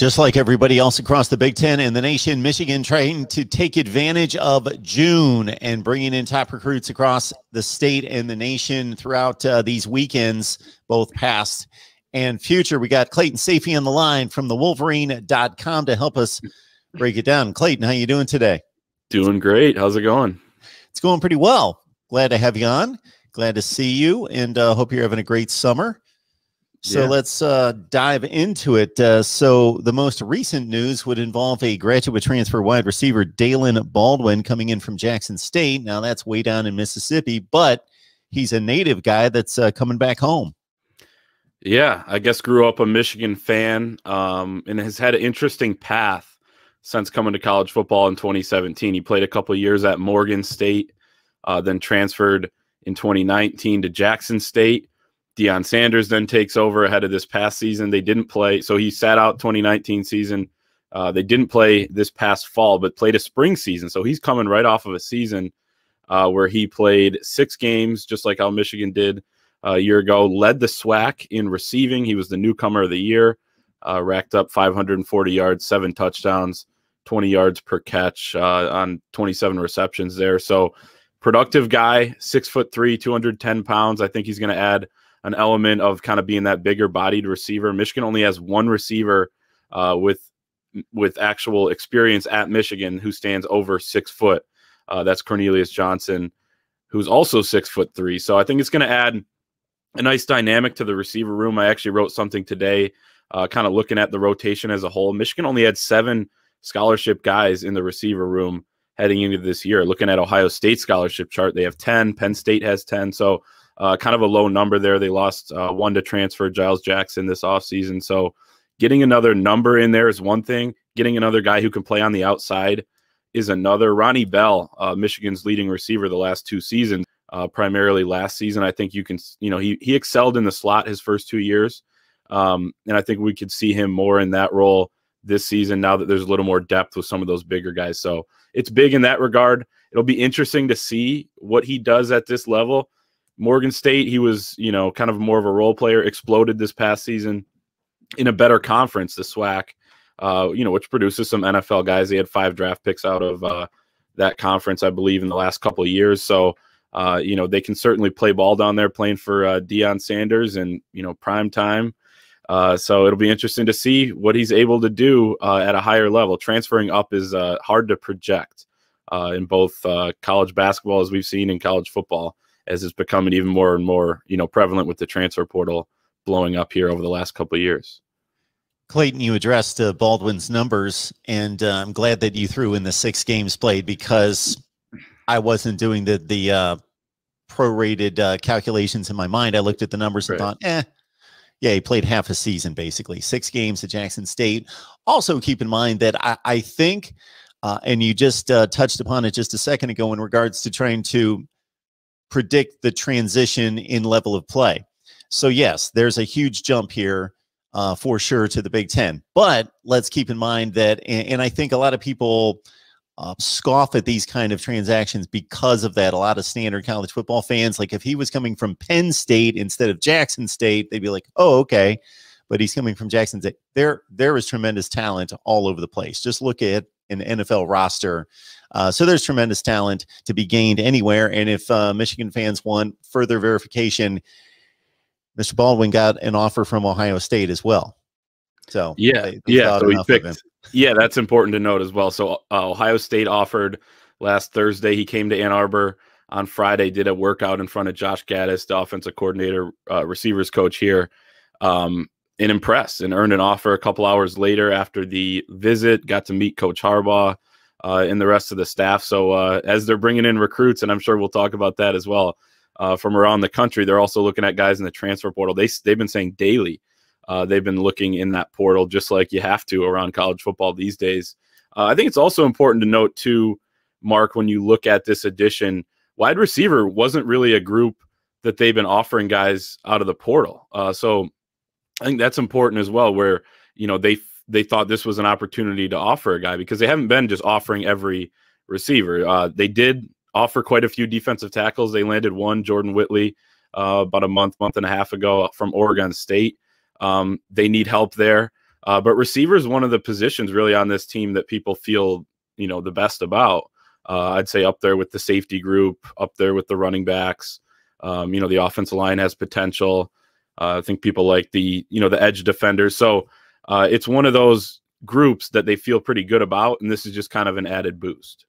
Just like everybody else across the Big Ten and the nation, Michigan trying to take advantage of June and bringing in top recruits across the state and the nation throughout these weekends, both past and future. We got Clayton Safey on the line from the Wolverine.com to help us break it down. Clayton, how you doing today? Doing great. How's it going? It's going pretty well. Glad to have you on. Glad to see you, and hope you're having a great summer. So let's dive into it. So the most recent news would involve a graduate transfer wide receiver, Daylen Baldwin, coming in from Jackson State. Now that's way down in Mississippi, but he's a native guy that's coming back home. Yeah, I guess grew up a Michigan fan and has had an interesting path since coming to college football in 2017. He played a couple of years at Morgan State, then transferred in 2019 to Jackson State. Deion Sanders then takes over ahead of this past season. They didn't play, so he sat out 2019 season. They didn't play this past fall, but played a spring season. So he's coming right off of a season where he played 6 games, just like how Michigan did a year ago. Led the SWAC in receiving. He was the newcomer of the year. Racked up 540 yards, 7 touchdowns, 20 yards per catch on 27 receptions there. So productive guy, 6'3", 210 pounds. I think he's going to add an element of kind of being that bigger bodied receiver. Michigan only has one receiver with actual experience at Michigan who stands over 6 foot. That's Cornelius Johnson, who's also 6'3". So I think it's going to add a nice dynamic to the receiver room. I actually wrote something today kind of looking at the rotation as a whole. Michigan only had 7 scholarship guys in the receiver room heading into this year. Looking at Ohio State's scholarship chart, they have 10. Penn State has 10. So kind of a low number there. They lost 1 to transfer Giles Jackson this offseason. So getting another number in there is one thing. Getting another guy who can play on the outside is another. Ronnie Bell, Michigan's leading receiver the last 2 seasons, primarily last season. I think you can, he excelled in the slot his first 2 years. And I think we could see him more in that role this season now that there's a little more depth with some of those bigger guys. So it's big in that regard. It'll be interesting to see what he does at this level. Morgan State, he was, kind of more of a role player, exploded this past season in a better conference, the SWAC, which produces some NFL guys. They had 5 draft picks out of that conference, I believe, in the last couple of years. So, they can certainly play ball down there playing for Deion Sanders and, prime time. So it'll be interesting to see what he's able to do at a higher level. Transferring up is hard to project in both college basketball, as we've seen, in college football, as it's becoming even more and more, prevalent with the transfer portal blowing up here over the last couple of years. Clayton, you addressed Baldwin's numbers, and I'm glad that you threw in the 6 games played, because I wasn't doing the prorated calculations in my mind. I looked at the numbers and thought, yeah, he played half a season, basically 6 games at Jackson State. Also keep in mind that I think, and you just touched upon it just a second ago in regards to trying to predict the transition in level of play. So yes, there's a huge jump here for sure to the Big Ten, but let's keep in mind that, and I think a lot of people scoff at these kind of transactions because of that. A lot of standard college football fans, like if he was coming from Penn State instead of Jackson State, they'd be like, oh, okay, but he's coming from Jackson State. There is tremendous talent all over the place. Just look at an NFL roster. So there's tremendous talent to be gained anywhere. And if Michigan fans want further verification, Mr. Baldwin got an offer from Ohio State as well. So so he picked. Yeah, that's important to note as well. So Ohio State offered last Thursday. He came to Ann Arbor on Friday, did a workout in front of Josh Gaddis, the offensive coordinator, receivers coach here, and impressed and earned an offer a couple hours later after the visit. Got to meet Coach Harbaugh and the rest of the staff. So as they're bringing in recruits, and I'm sure we'll talk about that as well, from around the country, they're also looking at guys in the transfer portal. They've been saying daily. They've been looking in that portal, just like you have to around college football these days. I think it's also important to note, too, Mark, when you look at this edition, wide receiver wasn't really a group that they've been offering guys out of the portal. So I think that's important as well, where, they thought this was an opportunity to offer a guy, because they haven't been just offering every receiver. They did offer quite a few defensive tackles. They landed one, Jordan Whitley, about a month and a half ago from Oregon State. They need help there. But receiver is one of the positions really on this team that people feel, the best about. I'd say up there with the safety group, up there with the running backs. The offensive line has potential. I think people like the edge defenders. So it's one of those groups that they feel pretty good about, and this is just kind of an added boost.